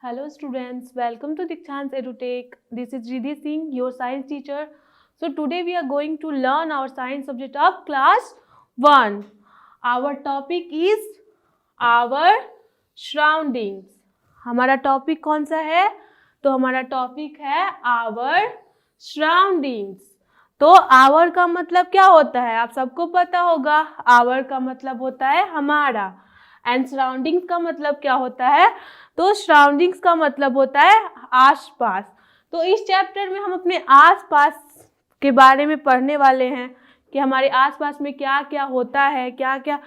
Hello students, welcome to Dikshant's EduTech. This is Riddhi Singh, your science teacher. So today we are going to learn our science subject of class 1. Our topic is our surroundings. हमारा topic कौन सा है? तो हमारा topic है our surroundings. तो our का मतलब क्या होता है? आप सबको पता होगा. our का मतलब होता है हमारा. एंड सराउंडिंग्स का मतलब क्या होता है? तो सराउंडिंग्स का मतलब होता है आसपास. तो इस चैप्टर में हम अपने आसपास के बारे में पढ़ने वाले हैं कि हमारे आसपास में क्या क्या होता है, क्या क्या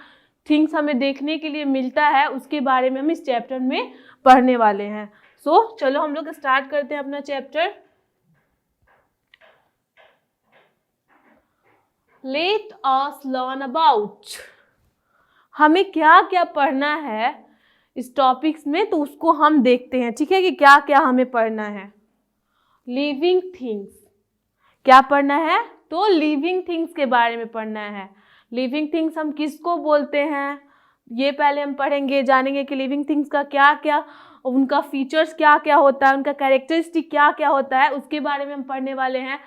थिंग्स हमें देखने के लिए मिलता है, उसके बारे में हम इस चैप्टर में पढ़ने वाले हैं. सो चलो हम लोग स्टार्ट करते हैं अपना chapter. Let us learn about. हमें क्या क्या पढ़ना है इस टॉपिक्स में, तो उसको हम देखते हैं. ठीक है कि क्या क्या हमें पढ़ना है. Living things. क्या पढ़ना है? तो लिविंग थिंग्स के बारे में पढ़ना है. लिविंग थिंग्स हम किसको बोलते हैं, ये पहले हम पढ़ेंगे, जानेंगे कि लिविंग थिंग्स का क्या क्या, उनका फीचर्स क्या क्या होता है, उनका कैरेक्टरिस्टिक क्या क्या होता है, उसके बारे में हम पढ़ने वाले हैं.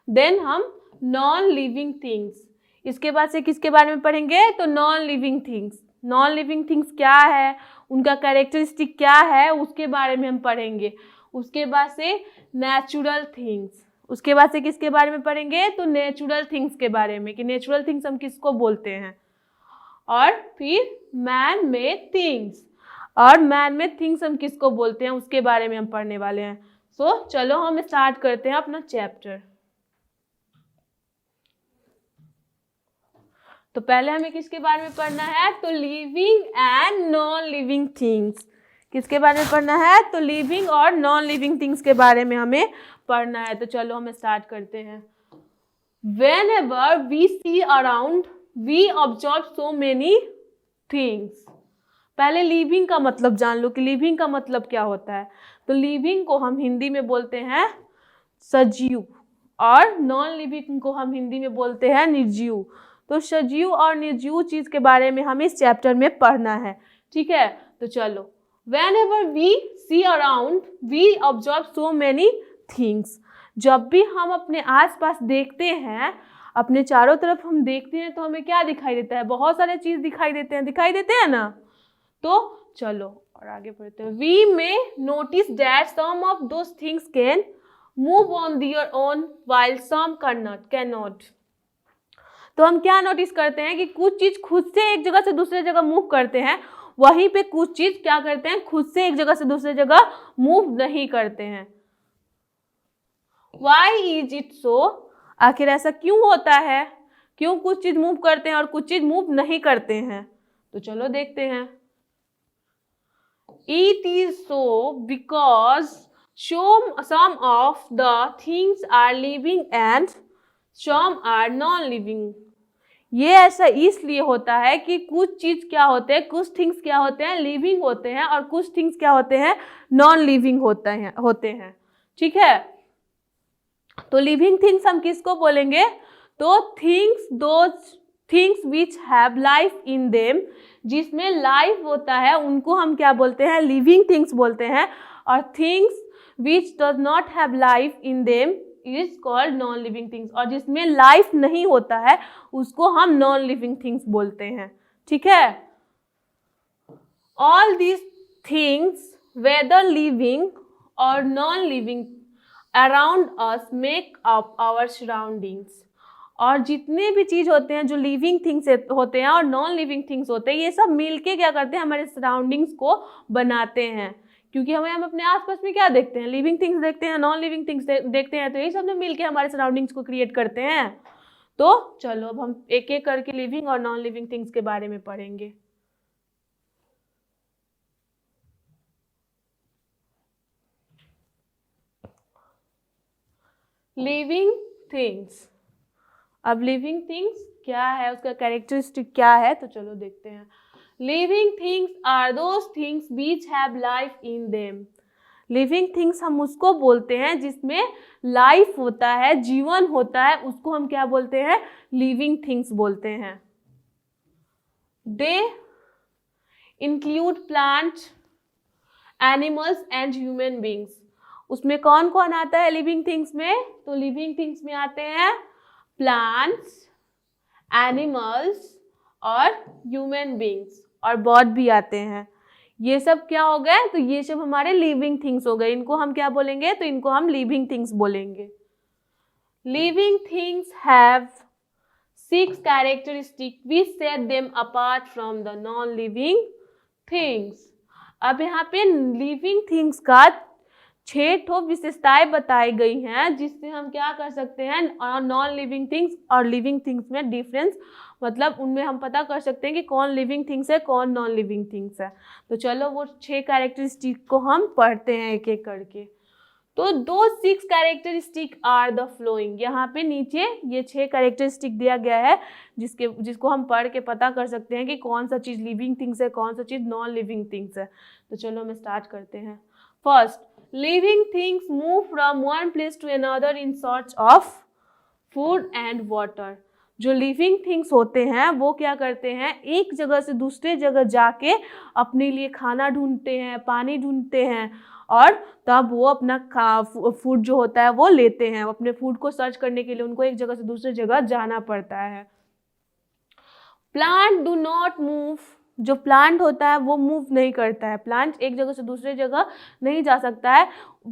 देन हम नॉन लिविंग थिंग्स, इसके बाद से किसके बारे में पढ़ेंगे? तो non living things. Non living things क्या है, उनका कैरेक्टरिस्टिक क्या है, उसके बारे में हम पढ़ेंगे. उसके बाद से नेचुरल थिंग्स. उसके बाद से किसके बारे में पढ़ेंगे? तो नेचुरल थिंग्स के बारे में कि नेचुरल थिंग्स हम किसको बोलते हैं. और फिर मैन मेड थिंग्स. और मैन मेड थिंग्स हम किसको बोलते हैं, उसके बारे में हम पढ़ने वाले हैं. सो चलो हम स्टार्ट करते हैं अपना चैप्टर. तो पहले हमें किसके बारे में पढ़ना है? तो living and non living things. किसके बारे में पढ़ना है? तो लिविंग और नॉन लिविंग थिंग्स के बारे में हमें पढ़ना है. तो चलो हम स्टार्ट करते हैं. Whenever we see around, we observe so many things. पहले लिविंग का मतलब जान लो कि लिविंग का मतलब क्या होता है. तो लिविंग को हम हिंदी में बोलते हैं सजीव, और नॉन लिविंग को हम हिंदी में बोलते हैं निर्जीव. तो सजीव और निर्जीव चीज के बारे में हमें इस चैप्टर में पढ़ना है. ठीक है, तो चलो. Whenever we see around, we observe so many things. जब भी हम अपने आसपास देखते हैं, अपने चारों तरफ हम देखते हैं, तो हमें क्या दिखाई देता है? बहुत सारे चीज दिखाई देते हैं ना. तो चलो और आगे बढ़ते हैं. We may notice that some of those things can move on their own while some cannot. तो हम क्या नोटिस करते हैं कि कुछ चीज खुद से एक जगह से दूसरे जगह मूव करते हैं, वहीं पे कुछ चीज क्या करते हैं? खुद से एक जगह से दूसरे जगह मूव नहीं करते हैं. Why is it so? आखिर ऐसा क्यों होता है? क्यों कुछ चीज मूव करते हैं और कुछ चीज मूव नहीं करते हैं? तो चलो देखते हैं. It is so because some of the things are living and some are non-living. ये ऐसा इसलिए होता है कि कुछ चीज क्या होते हैं, कुछ थिंग्स क्या होते हैं? लिविंग होते हैं, और कुछ थिंग्स क्या होते हैं? नॉन लिविंग होते हैं. ठीक है, तो लिविंग थिंग्स हम किसको बोलेंगे? तो those things which have life in them, जिसमें लाइफ होता है, उनको हम क्या बोलते हैं? लिविंग थिंग्स बोलते हैं. और things which does not have life in them is called non living things. और जिसमें लाइफ नहीं होता है उसको हम नॉन लिविंग थिंग्स बोलते हैं. ठीक है, all these things whether living और non living around us make up our surroundings. और जितने भी चीज होते हैं जो लिविंग थिंग्स होते हैं और नॉन लिविंग थिंग्स होते हैं, ये सब मिलके क्या करते हैं? हमारे सराउंडिंग्स को बनाते हैं. क्योंकि हम अपने आसपास में क्या देखते हैं? लिविंग थिंग्स देखते हैं, नॉन लिविंग थिंग्स देखते हैं. तो यही सब मिलके हमारे सराउंडिंग्स को क्रिएट करते हैं. तो चलो अब हम एक एक करके लिविंग और नॉन लिविंग थिंग्स के बारे में पढ़ेंगे. Living things. अब लिविंग थिंग्स क्या है, उसका कैरेक्टरिस्टिक क्या है, तो चलो देखते हैं. Living things are those things which have life in them. Living things हम उसको बोलते हैं जिसमें लाइफ होता है, जीवन होता है, उसको हम क्या बोलते हैं? लिविंग थिंग्स बोलते हैं. They include plant animals and human beings. उसमें कौन कौन आता है लिविंग थिंग्स में? तो लिविंग थिंग्स में आते हैं प्लांट्स, एनिमल्स और ह्यूमन बींग्स, और बर्ड भी आते हैं। ये सब क्या हो गए? तो ये सब हमारे लिविंग थिंग्स हो गए। इनको हम क्या बोलेंगे? तो इनको हम लिविंग थिंग्स बोलेंगे। Living things have 6 characteristics which set them apart from the non-living things। अब यहाँ पे लिविंग थिंग्स का 6 ठो विशेषताएं बताई गई हैं, जिससे हम क्या कर सकते हैं नॉन लिविंग थिंग्स और लिविंग थिंग्स में डिफरेंस, मतलब उनमें हम पता कर सकते हैं कि कौन लिविंग थिंग्स है, कौन नॉन लिविंग थिंग्स है। तो चलो वो 6 कैरेक्टरिस्टिक को हम पढ़ते हैं एक एक करके। तो दो 6 कैरेक्टरिस्टिक आर द फ्लोइंग। यहाँ पे नीचे ये 6 कैरेक्टरिस्टिक दिया गया है जिसको हम पढ़ के पता कर सकते हैं कि कौन सा चीज़ लिविंग थिंग्स है, कौन सा चीज़ नॉन लिविंग थिंग्स है। तो चलो हम स्टार्ट करते हैं। First, living things move from one place to another in search of food and water. जो लिविंग थिंग्स होते हैं वो क्या करते हैं, एक जगह से दूसरे जगह जाके अपने लिए खाना ढूंढते हैं, पानी ढूंढते हैं, और तब वो अपना फूड जो होता है वो लेते हैं। अपने फूड को सर्च करने के लिए उनको एक जगह से दूसरी जगह जाना पड़ता है। Plant do not move. जो प्लांट होता है वो मूव नहीं करता है। प्लांट एक जगह से दूसरी जगह नहीं जा सकता है।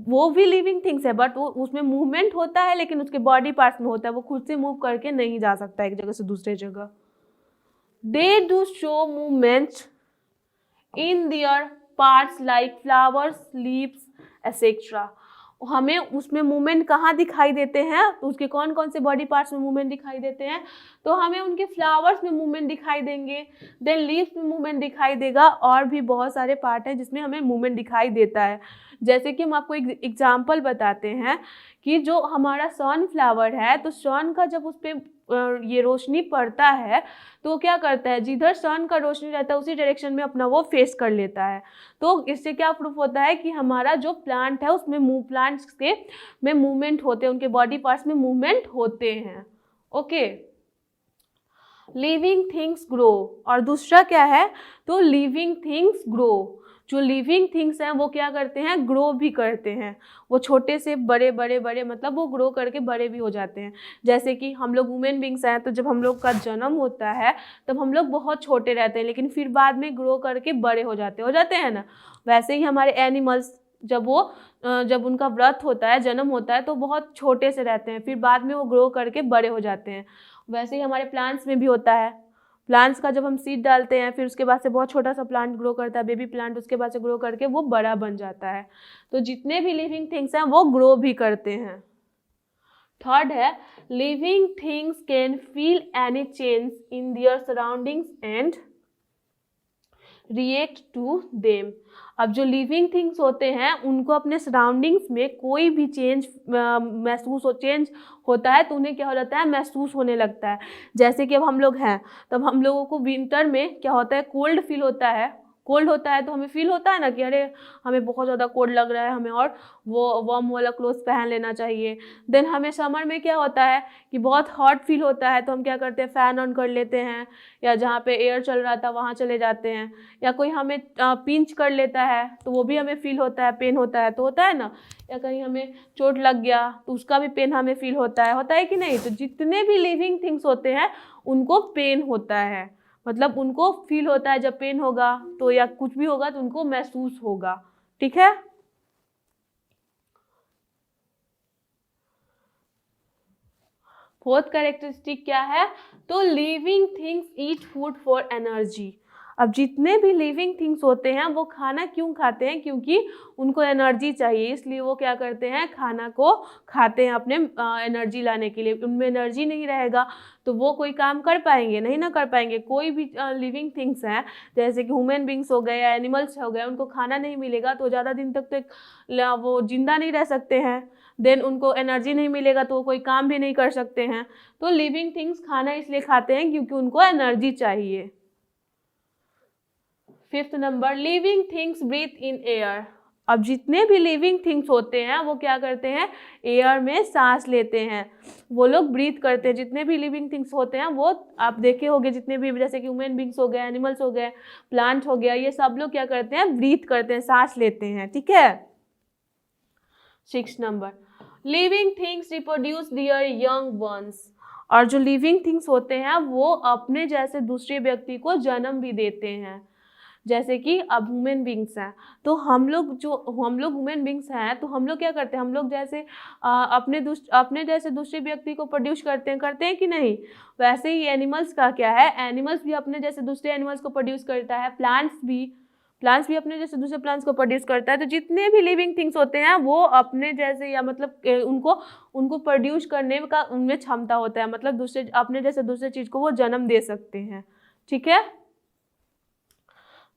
वो भी लिविंग थिंग्स है, बट वो उसमें मूवमेंट होता है, लेकिन उसके बॉडी पार्ट्स में होता है। वो खुद से मूव करके नहीं जा सकता एक जगह से दूसरी जगह। They do show movement in their parts like flowers, leaves etcetera. हमें उसमें मूवमेंट कहाँ दिखाई देते हैं? तो उसके कौन कौन से बॉडी पार्ट्स में मूवमेंट दिखाई देते हैं? तो हमें उनके फ्लावर्स में मूवमेंट दिखाई देंगे, देन लीव्स में मूवमेंट दिखाई देगा, और भी बहुत सारे पार्ट हैं जिसमें हमें मूवमेंट दिखाई देता है। जैसे कि हम आपको एक एग्जाम्पल बताते हैं कि जो हमारा सनफ्लावर है, तो सन का जब उस पर ये रोशनी पड़ता है तो वो क्या करता है, जिधर सन का रोशनी रहता है उसी डायरेक्शन में अपना वो फेस कर लेता है। तो इससे क्या प्रूफ होता है कि हमारा जो प्लांट है उसमें प्लांट्स के में मूवमेंट होते हैं, उनके बॉडी पार्ट्स में मूवमेंट होते हैं। Okay, living things grow. और दूसरा क्या है? तो लिविंग थिंग्स ग्रो। जो लिविंग थिंग्स हैं वो क्या करते हैं? ग्रो भी करते हैं। वो छोटे से बड़े बड़े बड़े मतलब वो ग्रो करके बड़े भी हो जाते हैं। जैसे कि हम लोग ह्यूमन बींग्स हैं, तो जब हम लोग का जन्म होता है तब हम लोग बहुत छोटे रहते हैं, लेकिन फिर बाद में ग्रो करके बड़े हो जाते हैं ना। वैसे ही हमारे एनिमल्स जब उनका बर्थ होता है, जन्म होता है, तो बहुत छोटे से रहते हैं, फिर बाद में वो ग्रो करके बड़े हो जाते हैं। वैसे ही हमारे प्लांट्स में भी होता है। प्लांट्स का जब हम सीड डालते हैं, फिर उसके बाद से बहुत छोटा सा प्लांट ग्रो करता है, बेबी प्लांट, उसके बाद से ग्रो करके वो बड़ा बन जाता है। तो जितने भी लिविंग थिंग्स हैं वो ग्रो भी करते हैं। थर्ड है, living things can feel any change in their surroundings and react to them. अब जो लिविंग थिंग्स होते हैं उनको अपने सराउंडिंग्स में कोई भी चेंज चेंज होता है तो उन्हें क्या हो जाता है, महसूस होने लगता है। जैसे कि अब हम लोग हैं, तब हम लोगों को विंटर में क्या होता है, कोल्ड फील होता है। कोल्ड होता है तो हमें फील होता है ना कि अरे हमें बहुत ज़्यादा कोल्ड लग रहा है, हमें और वो वार्म वाला क्लोथ्स पहन लेना चाहिए। देन हमें समर में क्या होता है कि बहुत हॉट फील होता है, तो हम क्या करते हैं, फ़ैन ऑन कर लेते हैं, या जहाँ पे एयर चल रहा था वहाँ चले जाते हैं, या कोई हमें पिंच कर लेता है तो वो भी हमें फील होता है, पेन होता है, तो होता है ना। या कहीं हमें चोट लग गया तो उसका भी पेन हमें फील होता है कि नहीं। तो जितने भी लिविंग थिंग्स होते हैं उनको पेन होता है, मतलब उनको फील होता है। जब पेन होगा तो या कुछ भी होगा तो उनको महसूस होगा। ठीक है। फोर्थ कैरेक्टरिस्टिक क्या है? तो living things eat food for energy. अब जितने भी लिविंग थिंग्स होते हैं वो खाना क्यों खाते हैं? क्योंकि उनको एनर्जी चाहिए, इसलिए वो क्या करते हैं, खाना को खाते हैं अपने एनर्जी लाने के लिए। उनमें एनर्जी नहीं रहेगा तो वो कोई काम कर पाएंगे नहीं ना कर पाएंगे। कोई भी लिविंग थिंग्स हैं जैसे कि ह्यूमन बींग्स हो गए या एनिमल्स हो गए, उनको खाना नहीं मिलेगा तो ज़्यादा दिन तक तो वो जिंदा नहीं रह सकते हैं। देन उनको एनर्जी नहीं मिलेगा तो वो कोई काम भी नहीं कर सकते हैं। तो लिविंग थिंग्स खाना इसलिए खाते हैं क्योंकि उनको एनर्जी चाहिए। Fifth number, living things breathe in air. अब जितने भी लिविंग थिंग्स होते हैं वो क्या करते हैं, एयर में सांस लेते हैं, वो लोग ब्रीथ करते हैं। जितने भी लिविंग थिंग्स होते हैं वो आप देखे होंगे, जितने भी जैसे कि ह्यूमन बींग्स हो गए, एनिमल्स हो गए, प्लांट हो गया, ये सब लोग क्या करते हैं, ब्रीथ करते हैं, सांस लेते हैं। ठीक है। 6 number, living things reproduce there young ones. और जो लिविंग थिंग्स होते हैं वो अपने जैसे दूसरे व्यक्ति को जन्म भी देते हैं। जैसे कि अब ह्यूमन बींग्स हैं, तो हम लोग ह्यूमन बींग्स हैं, तो हम लोग क्या करते हैं, हम लोग जैसे अपने जैसे दूसरे व्यक्ति को प्रोड्यूस करते हैं कि नहीं, वैसे ही एनिमल्स का क्या है, एनिमल्स भी अपने जैसे दूसरे एनिमल्स को प्रोड्यूस करता है, प्लांट्स भी अपने जैसे दूसरे प्लांट्स को प्रोड्यूस करता है। तो जितने भी लिविंग थिंग्स होते हैं वो अपने जैसे, या मतलब उनको प्रोड्यूस करने का उनमें क्षमता होता है, मतलब अपने जैसे दूसरे चीज को वो जन्म दे सकते हैं। ठीक है।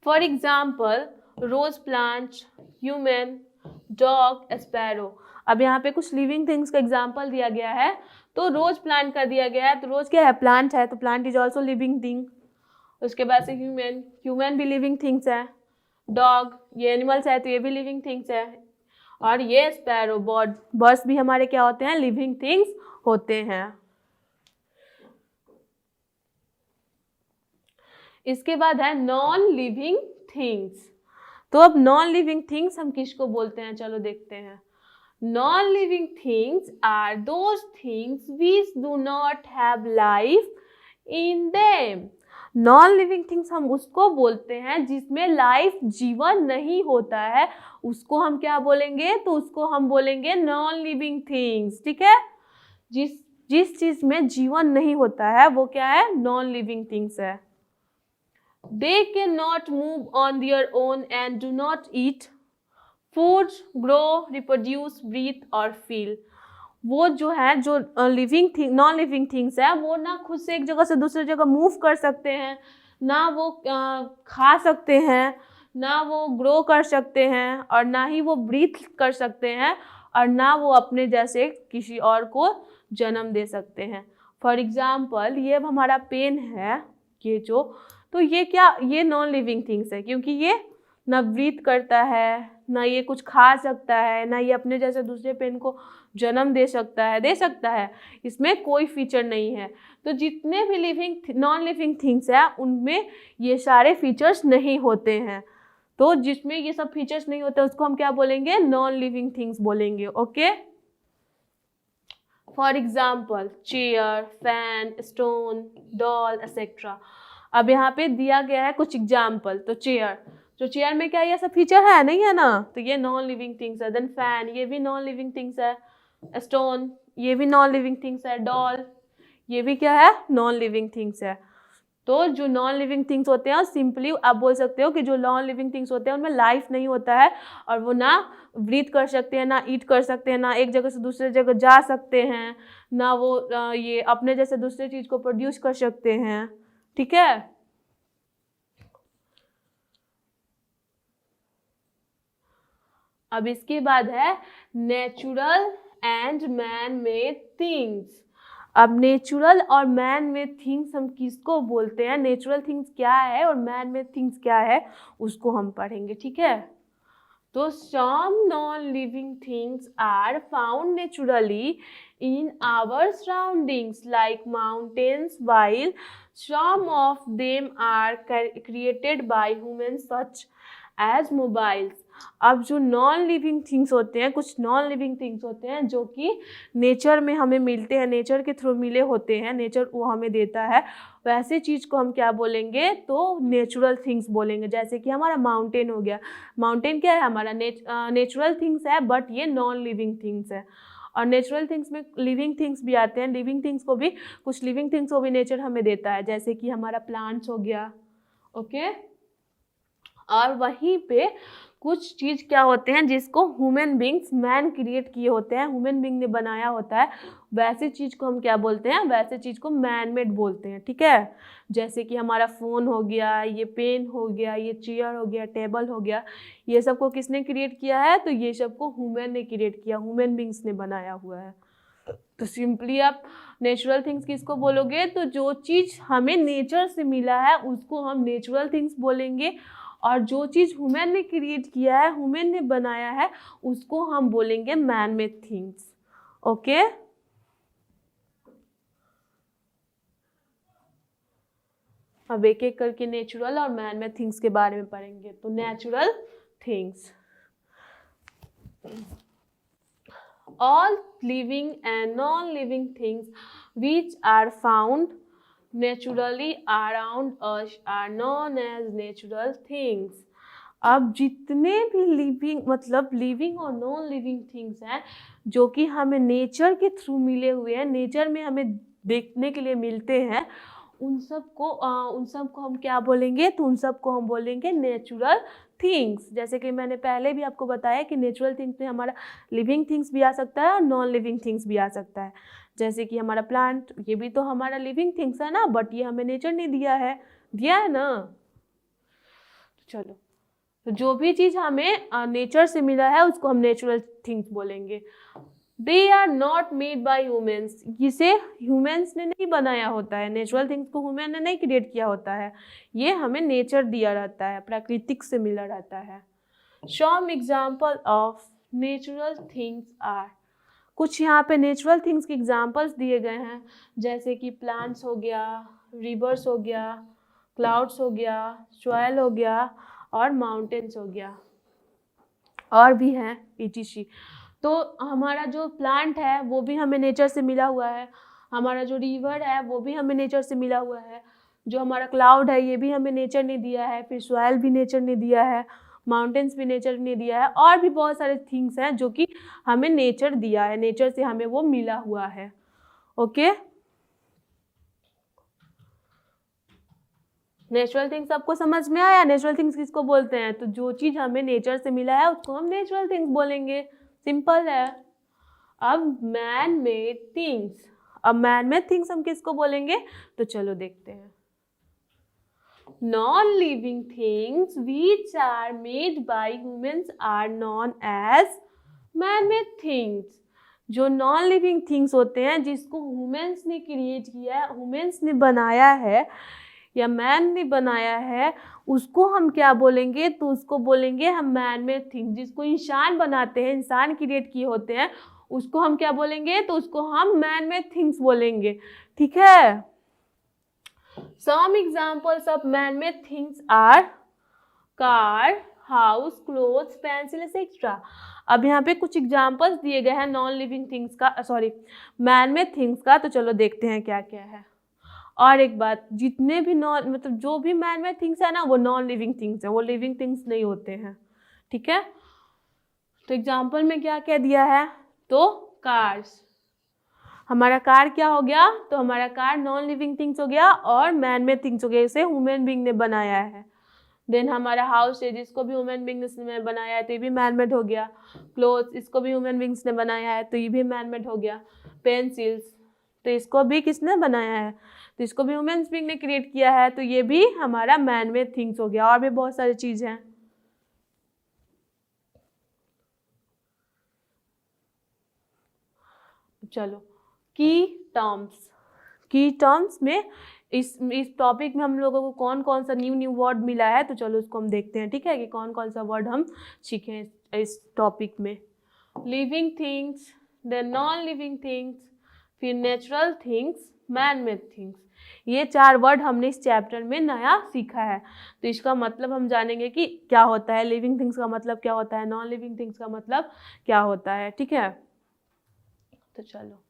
For example rose plant, human, dog, sparrow. अब यहाँ पे कुछ लिविंग थिंग्स का एग्जाम्पल दिया गया है, तो रोज प्लांट का दिया गया है, तो रोज क्या है, प्लांट है, तो plant is also living thing. उसके बाद से ह्यूमन भी लिविंग थिंग्स है, डॉग ये एनिमल्स है तो ये भी लिविंग थिंग्स है, और ये स्पैरो बर्ड्स भी हमारे क्या होते हैं, लिविंग थिंग्स होते हैं। इसके बाद है नॉन लिविंग थिंग्स। तो अब नॉन लिविंग थिंग्स हम किसको बोलते हैं, चलो देखते हैं। Non living things are those things which do not have life in them. Non living things हम उसको बोलते हैं जिसमें लाइफ, जीवन नहीं होता है, उसको हम क्या बोलेंगे, तो उसको हम बोलेंगे नॉन लिविंग थिंग्स। ठीक है। जिस चीज में जीवन नहीं होता है वो क्या है, नॉन लिविंग थिंग्स है। They cannot move on their own and do not eat food, grow, reproduce, breathe और feel। वो जो है, जो नॉन लिविंग थिंग्स है, वो ना खुद से एक जगह से दूसरी जगह मूव कर सकते हैं, ना वो खा सकते हैं, ना वो ग्रो कर सकते हैं, और ना ही वो ब्रीथ कर सकते हैं, और ना वो अपने जैसे किसी और को जन्म दे सकते हैं। फॉर एग्जाम्पल ये हमारा पेन है, ये जो, तो ये नॉन लिविंग थिंग्स है, क्योंकि ये ना ब्रीथ करता है, ना ये कुछ खा सकता है, ना ये अपने जैसे दूसरे पेन को जन्म दे सकता है, इसमें कोई फीचर नहीं है। तो जितने भी नॉन लिविंग थिंग्स है उनमें ये सारे फीचर्स नहीं होते हैं। तो जिसमें ये सब फीचर्स नहीं होते उसको हम क्या बोलेंगे, नॉन लिविंग थिंग्स बोलेंगे। Okay. For example chair, fan, stone, doll etcetera. अब यहाँ पे दिया गया है कुछ एग्जाम्पल। तो चेयर में क्या ये सब फीचर है, नहीं है ना, तो ये नॉन लिविंग थिंग्स है। देन फैन, ये भी नॉन लिविंग थिंग्स है। स्टोन, ये भी नॉन लिविंग थिंग्स है। डॉल, ये भी क्या है, नॉन लिविंग थिंग्स है। तो जो नॉन लिविंग थिंग्स होते हैं, सिंपली आप बोल सकते हो कि जो नॉन लिविंग थिंग्स होते हैं उनमें लाइफ नहीं होता है, और वो ना ब्रीथ कर सकते हैं, ना ईट कर सकते हैं, ना एक जगह से दूसरे जगह जा सकते हैं, ना वो ये अपने जैसे दूसरे चीज को प्रोड्यूस कर सकते हैं। ठीक है। अब इसके बाद है natural and man made things. अब नेचुरल और मैन मेड थिंग्स हम किसको बोलते हैं, नेचुरल थिंग्स क्या है और मैन मेड थिंग्स क्या है, उसको हम पढ़ेंगे। ठीक है। तो some non-living things are found naturally in our surroundings like mountains, while some of them are created by humans such as mobiles। अब जो नॉन लिविंग थिंग्स होते हैं, कुछ नॉन लिविंग थिंग्स होते हैं जो कि नेचर में हमें मिलते हैं, नेचर के थ्रू मिले होते हैं, नेचर वो हमें देता है, वैसे चीज़ को हम क्या बोलेंगे, तो नेचुरल थिंग्स बोलेंगे। जैसे कि हमारा माउंटेन हो गया, माउंटेन क्या है, हमारा नेचुरल थिंग्स है, बट ये नॉन लिविंग थिंग्स है। और नेचुरल थिंग्स में लिविंग थिंग्स भी आते हैं, लिविंग थिंग्स को भी, कुछ लिविंग थिंग्स को भी नेचर हमें देता है, जैसे कि हमारा प्लांट्स हो गया। ओके। और वहीं पे कुछ चीज़ क्या होते हैं जिसको ह्यूमन बींग्स, मैन क्रिएट किए होते हैं, ह्यूमन बींग ने बनाया होता है, वैसे चीज़ को हम क्या बोलते हैं, वैसे चीज़ को मैन मेड बोलते हैं। ठीक है। जैसे कि हमारा फ़ोन हो गया, ये पेन हो गया, ये चेयर हो गया, टेबल हो गया, ये सबको किसने क्रिएट किया है, तो ये सबको ह्यूमन ने क्रिएट किया, ह्यूमन बींग्स ने बनाया हुआ है। तो सिंपली आप नेचुरल थिंग्स किसको बोलोगे, तो जो चीज़ हमें नेचर से मिला है उसको हम नेचुरल थिंग्स बोलेंगे, और जो चीज़ ह्यूमन ने क्रिएट किया है, ह्यूमन ने बनाया है, उसको हम बोलेंगे मैन मेड थिंग्स। ओके, अब एक एक करके नेचुरल और मैन मेड थिंग्स के बारे में पढ़ेंगे। तो natural things, all living and non-living things which are found naturally around us are known as natural things। अब जितने भी लिविंग मतलब लिविंग और नॉन लिविंग थिंग्स हैं जो कि हमें नेचर के थ्रू मिले हुए हैं, नेचर में हमें देखने के लिए मिलते हैं, उन सब को हम क्या बोलेंगे? तो उन सब को हम बोलेंगे नेचुरल थिंग्स। जैसे कि मैंने पहले भी आपको बताया कि नेचुरल थिंग्स में हमारा लिविंग थिंग्स भी आ सकता है और नॉन लिविंग थिंग्स भी आ सकता है। जैसे कि हमारा प्लांट, ये भी तो हमारा लिविंग थिंग्स है ना, बट ये हमें नेचर ने दिया है ना। चलो, तो जो भी चीज़ हमें नेचर से मिला है उसको हम नेचुरल थिंग्स बोलेंगे। They are not made by humans, इसे ह्यूमन्स ने नहीं बनाया होता है, नेचुरल थिंग्स को ह्यूमन ने नहीं क्रिएट किया होता है, ये हमें नेचर दिया रहता है, प्राकृतिक से मिला रहता है। Some example of natural things are, कुछ यहाँ पे नेचुरल थिंग्स के एग्जाम्पल्स दिए गए हैं, जैसे कि प्लांट्स हो गया, रिवर्स हो गया, क्लाउड्स हो गया, सॉइल हो गया और माउंटेन्स हो गया, और भी हैं etc। तो हमारा जो प्लांट है वो भी हमें नेचर से मिला हुआ है, हमारा जो रिवर है वो भी हमें नेचर से मिला हुआ है, जो हमारा क्लाउड है ये भी हमें नेचर ने दिया है, फिर सॉइल भी नेचर ने दिया है, माउंटेन्स भी नेचर ने दिया है, और भी बहुत सारे थिंग्स हैं जो कि हमें नेचर दिया है, नेचर से हमें वो मिला हुआ है। ओके, नेचुरल थिंग्स सबको समझ में आया? नेचुरल थिंग्स किसको बोलते हैं? तो जो चीज़ हमें नेचर से मिला है उसको हम नेचुरल थिंग्स बोलेंगे, सिंपल है। अब मैन मेड थिंग्स, अब मैन मेड थिंग्स हम किसको बोलेंगे? तो चलो देखते हैं। Non living things which are made by humans are known as man made things. जो नॉन लिविंग थिंग्स होते हैं जिसको ह्यूमंस ने क्रिएट किया है, ह्यूमंस ने बनाया है या मैन ने बनाया है, उसको हम क्या बोलेंगे? तो उसको बोलेंगे हम मैन मेड थिंग। जिसको इंसान बनाते हैं, इंसान क्रिएट किए होते हैं, उसको हम क्या बोलेंगे? तो उसको हम मैन मेड थिंग्स बोलेंगे, ठीक है। Some examples of man made things are car, house, clothes, pencil etcetera. अब यहाँ पे कुछ एग्जाम्पल्स दिए गए हैं नॉन लिविंग थिंग्स का, सॉरी मैन मेड थिंग्स का, तो चलो देखते हैं क्या क्या है। और एक बात, जितने भी नॉन मतलब जो भी मैन मेड थिंग्स है ना वो नॉन लिविंग थिंग्स है, वो लिविंग थिंग्स नहीं होते हैं, ठीक है। तो एग्जाम्पल में क्या क्या दिया है? तो कार्स, हमारा कार क्या हो गया? तो हमारा कार नॉन लिविंग थिंग्स हो गया और मैन मेड थिंग्स हो गया, इसे ह्यूमन बीइंग ने बनाया है। देन हमारा हाउस है, जिसको भी ह्यूमन बीइंग्स ने बनाया है तो ये भी मैन मेड हो गया। क्लोथ्स, इसको भी ह्यूमन बीइंग्स ने बनाया है तो ये भी मैन मेड हो गया। पेंसिल्स, तो इसको भी किसने बनाया है? तो इसको भी ह्यूमन बीइंग ने क्रिएट किया है, तो ये भी हमारा मैन मेड थिंग्स हो गया। और भी बहुत सारी चीज हैं। चलो, की टर्म्स, की टर्म्स में इस टॉपिक में हम लोगों को कौन कौन सा न्यू वर्ड मिला है, तो चलो उसको हम देखते हैं, ठीक है, कि कौन कौन सा वर्ड हम सीखे इस टॉपिक में। Living things, then non living things, फिर natural things, man made things, ये 4 वर्ड हमने इस चैप्टर में नया सीखा है। तो इसका मतलब हम जानेंगे कि क्या होता है, लिविंग थिंग्स का मतलब क्या होता है, नॉन लिविंग थिंग्स का मतलब क्या होता है, ठीक है। तो चलो,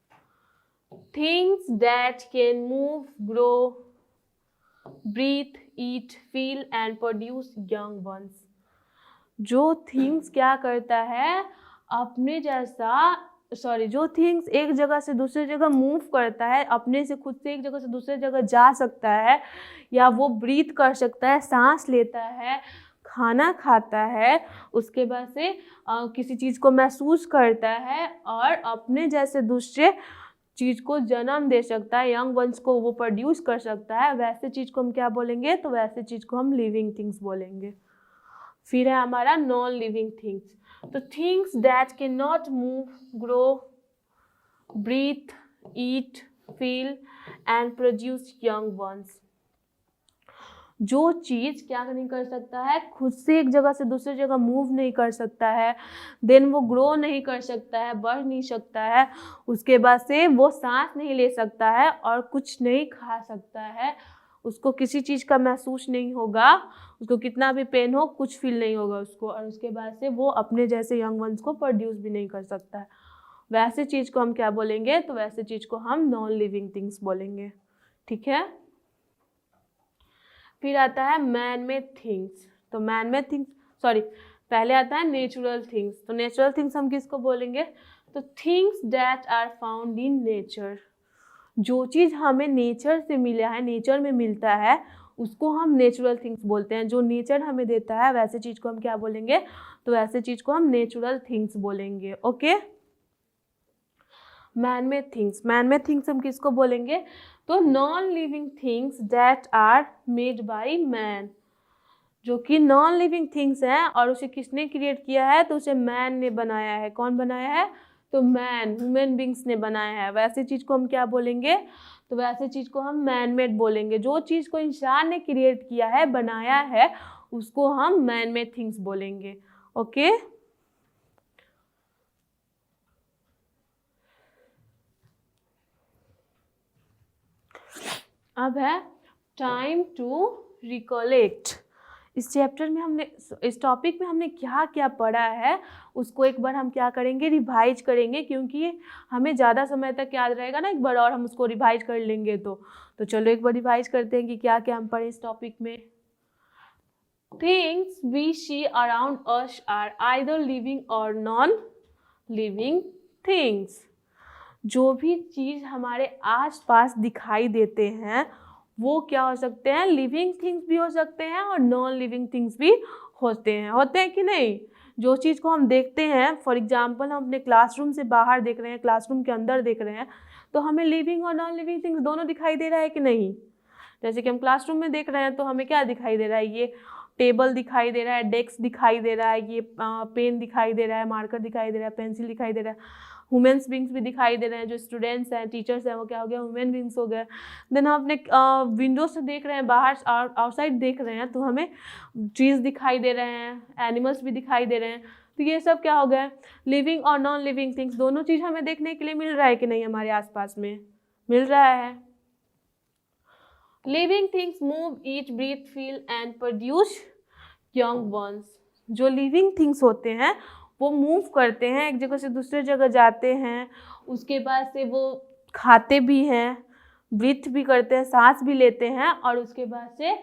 things that can move, grow, breathe, eat, feel and produce young ones। जो things क्या करता है, अपने जैसा जो थिंग्स एक जगह से दूसरी जगह मूव करता है, अपने से खुद से एक जगह से दूसरी जगह जा सकता है, या वो ब्रीथ कर सकता है, सांस लेता है, खाना खाता है, उसके बाद से किसी चीज़ को महसूस करता है और अपने जैसे दूसरे चीज़ को जन्म दे सकता है, यंग वंस को वो प्रोड्यूस कर सकता है, वैसे चीज़ को हम क्या बोलेंगे? तो वैसे चीज़ को हम लिविंग थिंग्स बोलेंगे। फिर है हमारा नॉन लिविंग थिंग्स। तो things that can not move, grow, breathe, eat, feel and produce young ones. जो चीज़ क्या नहीं कर सकता है, खुद से एक जगह से दूसरी जगह मूव नहीं कर सकता है, देन वो ग्रो नहीं कर सकता है, बढ़ नहीं सकता है, उसके बाद से वो सांस नहीं ले सकता है और कुछ नहीं खा सकता है, उसको किसी चीज़ का महसूस नहीं होगा, उसको कितना भी पेन हो कुछ फील नहीं होगा उसको, और उसके बाद से वो अपने जैसे यंग वंस को प्रोड्यूस भी नहीं कर सकता है, वैसे चीज़ को हम क्या बोलेंगे, तो वैसे चीज़ को हम नॉन लिविंग थिंग्स बोलेंगे। ठीक है। फिर आता है मैन मेड थिंग्स। तो मैन मेड थिंग्स, सॉरी, पहले आता है नेचुरल थिंग्स। तो नेचुरल थिंग्स हम किसको बोलेंगे, तो things that are found in nature. जो चीज़ हमें नेचर से मिला है, नेचर में मिलता है, उसको हम नेचुरल थिंग्स बोलते हैं। जो नेचर हमें देता है वैसे चीज़ को हम क्या बोलेंगे, तो वैसे चीज़ को हम नेचुरल थिंग्स बोलेंगे। Okay. Man made things, man made things हम किसको बोलेंगे, तो non living things that are made by man. जो कि नॉन लिविंग थिंग्स हैं और उसे किसने क्रिएट किया है, तो उसे मैन ने बनाया है। कौन बनाया है, तो मैन, ह्यूमन बींग्स ने बनाया है। वैसे चीज़ को हम क्या बोलेंगे, तो वैसे चीज़ को हम मैन मेड बोलेंगे। जो चीज़ को इंसान ने क्रिएट किया है, बनाया है, उसको हम मैन मेड थिंग्स बोलेंगे। ओके। अब है टाइम टू रिकलेक्ट। इस चैप्टर में हमने, इस टॉपिक में हमने क्या क्या पढ़ा है उसको एक बार हम क्या करेंगे, रिवाइज करेंगे, क्योंकि हमें ज़्यादा समय तक याद रहेगा ना एक बार और हम उसको रिवाइज कर लेंगे। तो चलो एक बार रिवाइज करते हैं कि क्या क्या हम पढ़े इस टॉपिक में। Things we see around us are either living और नॉन लिविंग थिंग्स। जो भी चीज़ हमारे आसपास दिखाई देते हैं वो क्या हो सकते हैं, लिविंग थिंग्स भी हो सकते हैं और नॉन लिविंग थिंग्स भी होते हैं कि नहीं। जो चीज़ को हम देखते हैं, फॉर एग्जांपल हम अपने क्लासरूम से बाहर देख रहे हैं, क्लासरूम के अंदर देख रहे हैं, तो हमें लिविंग और नॉन लिविंग थिंग्स दोनों दिखाई दे रहा है कि नहीं। जैसे कि हम क्लासरूम में देख रहे हैं तो हमें क्या दिखाई दे रहा है, ये टेबल दिखाई दे रहा है, डेस्क दिखाई दे रहा है, ये पेन दिखाई दे रहा है, मार्कर दिखाई दे रहा है, पेंसिल दिखाई दे रहा है, ह्यूमन्स बींग्स भी दिखाई दे रहे हैं। जो स्टूडेंट्स हैं, टीचर्स हैं, वो क्या हो गया, ह्यूमन बींग्स हो गए। देन हम अपने विंडो से देख रहे हैं, बाहर आउटसाइड देख रहे हैं, तो हमें ट्रीज दिखाई दे रहे हैं, एनिमल्स भी दिखाई दे रहे हैं। तो ये सब क्या हो गया, लिविंग और नॉन लिविंग थिंग्स, दोनों चीज़ हमें देखने के लिए मिल रहा है कि नहीं, हमारे आसपास में मिल रहा है। Living things move, eat, breathe, feel and produce young ones. जो लिविंग थिंग्स होते हैं वो मूव करते हैं, एक जगह से दूसरे जगह जाते हैं, उसके बाद से वो खाते भी हैं, ब्रीथ भी करते हैं, सांस भी लेते हैं, और उसके बाद से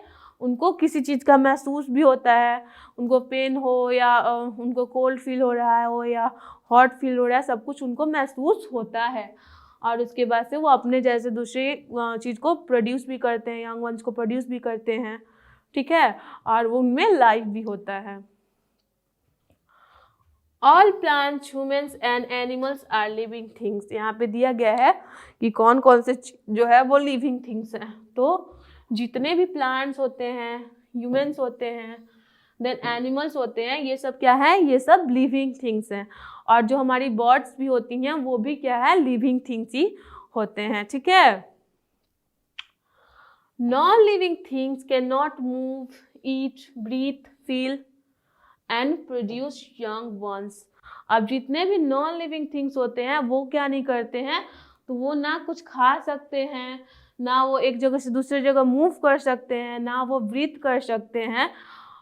उनको किसी चीज़ का महसूस भी होता है, उनको पेन हो या उनको कोल्ड फील हो रहा है हो या हॉट फील हो रहा है, सब कुछ उनको महसूस होता है। और उसके बाद से वो अपने जैसे दूसरी चीज़ को प्रोड्यूस भी करते हैं, यंग वंस को प्रोड्यूस भी करते हैं। ठीक है, और वो उनमें लाइफ भी होता है। All plants, humans and animals are living things. यहाँ पे दिया गया है कि कौन कौन से जो है वो लिविंग थिंग्स हैं। तो जितने भी प्लांट्स होते हैं, ह्यूमन्स होते हैं, देन एनिमल्स होते हैं, ये सब क्या है, ये सब लिविंग थिंग्स हैं। और जो हमारी बर्ड्स भी होती हैं वो भी क्या है, लिविंग थिंग्स ही होते हैं। ठीक है। Non living things can not move, eat, breathe, feel and produce young ones. अब जितने भी नॉन लिविंग थिंग्स होते हैं वो क्या नहीं करते हैं, तो वो ना कुछ खा सकते हैं, ना वो एक जगह से दूसरी जगह मूव कर सकते हैं, ना वो ब्रीथ कर सकते हैं,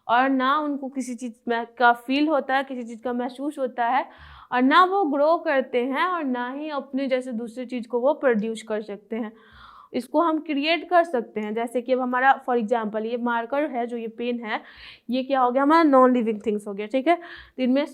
और ना उनको किसी चीज़ का फील होता है, किसी चीज़ का महसूस होता है, और ना वो ग्रो करते हैं, और ना ही अपने जैसे दूसरी चीज़ को वो प्रोड्यूस कर सकते हैं। इसको हम क्रिएट कर सकते हैं। जैसे कि अब हमारा फॉर एग्जांपल ये मार्कर है, जो ये पेन है, ये क्या हो गया, हमारा नॉन लिविंग थिंग्स हो गया। ठीक है। तो इनमें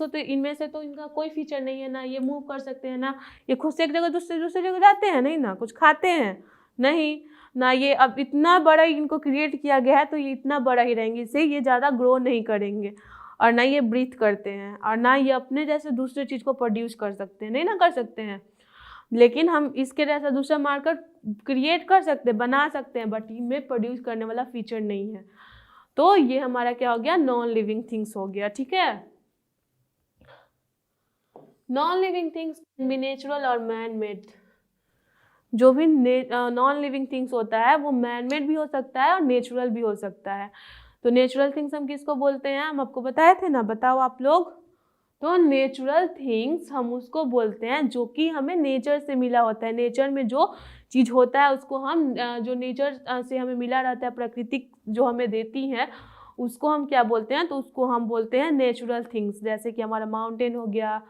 से तो इनका कोई फीचर नहीं है, ना ये मूव कर सकते हैं, ना ये खुद से एक जगह दूसरी जगह जाते हैं, नहीं ना कुछ खाते हैं, नहीं ना ये, अब इतना बड़ा इनको क्रिएट किया गया है तो ये इतना बड़ा ही रहेंगे, इससे ये ज़्यादा ग्रो नहीं करेंगे, और ना ये ब्रीथ करते हैं, और ना ये अपने जैसे दूसरे चीज़ को प्रोड्यूस कर सकते हैं, नहीं ना कर सकते हैं। लेकिन हम इसके जैसा दूसरा मार्कर क्रिएट कर सकते हैं, बना सकते हैं, बट इनमें प्रोड्यूस करने वाला फीचर नहीं है। तो ये हमारा क्या हो गया, नॉन लिविंग थिंग्स हो गया। ठीक है। Non living things can be natural और मैन मेड। जो भी नॉन लिविंग थिंग्स होता है वो मैन मेड भी हो सकता है और नेचुरल भी हो सकता है। तो नेचुरल थिंग्स हम किसको बोलते हैं, हम आपको बताए थे ना, बताओ आप लोग। तो नेचुरल थिंग्स हम उसको बोलते हैं जो कि हमें नेचर से मिला होता है। नेचर में जो चीज़ होता है उसको हम जो नेचर से हमें मिला रहता है, प्राकृतिक जो हमें देती हैं, उसको हम क्या बोलते हैं, तो उसको हम बोलते हैं नेचुरल थिंग्स। जैसे कि हमारा माउंटेन हो गया,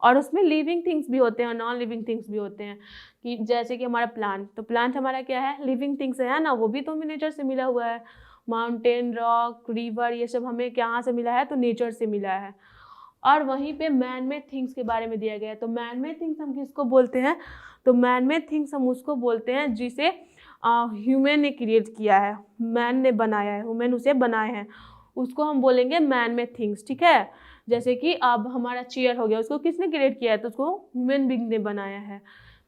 और उसमें लिविंग थिंग्स भी होते हैं और नॉन लिविंग थिंग्स भी होते हैं। कि जैसे कि हमारा प्लांट, तो प्लांट हमारा क्या है, लिविंग थिंग्स है ना, वो भी तो हमें नेचर से मिला हुआ है। माउंटेन, रॉक, रिवर, ये सब हमें कहाँ से मिला है, तो नेचर से मिला है। और वहीं पे मैन मेड थिंग्स के बारे में दिया गया है। तो मैन मेड थिंग्स हम किसको बोलते हैं, तो मैन मेड थिंग्स हम उसको बोलते हैं जिसे ह्यूमन ने क्रिएट किया है, मैन ने बनाया है, ह्यूमन उसे बनाए हैं, उसको हम बोलेंगे मैन मेड थिंग्स। ठीक है, जैसे कि अब हमारा चेयर हो गया, उसको किसने क्रिएट किया है, तो उसको ह्यूमन बीइंग ने बनाया है।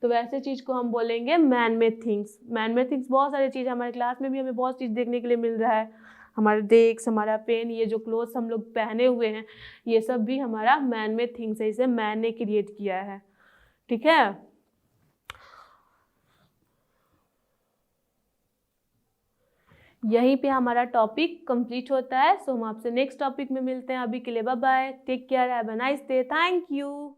तो वैसे चीज़ को हम बोलेंगे man made things. Man made things बहुत सारी चीज़, हमारे क्लास में भी हमें बहुत चीज़ देखने के लिए मिल रहा है। हमारा डेस्क, हमारा पेन, ये जो क्लोथ्स हम लोग पहने हुए हैं, ये सब भी हमारा मैन मेड थिंग्स है, इसे मैन ने क्रिएट किया है। ठीक है, यहीं पे हमारा टॉपिक कंप्लीट होता है। सो हम आपसे नेक्स्ट टॉपिक में मिलते हैं। अभी के लिए bye bye, take care, have a nice day, thank you.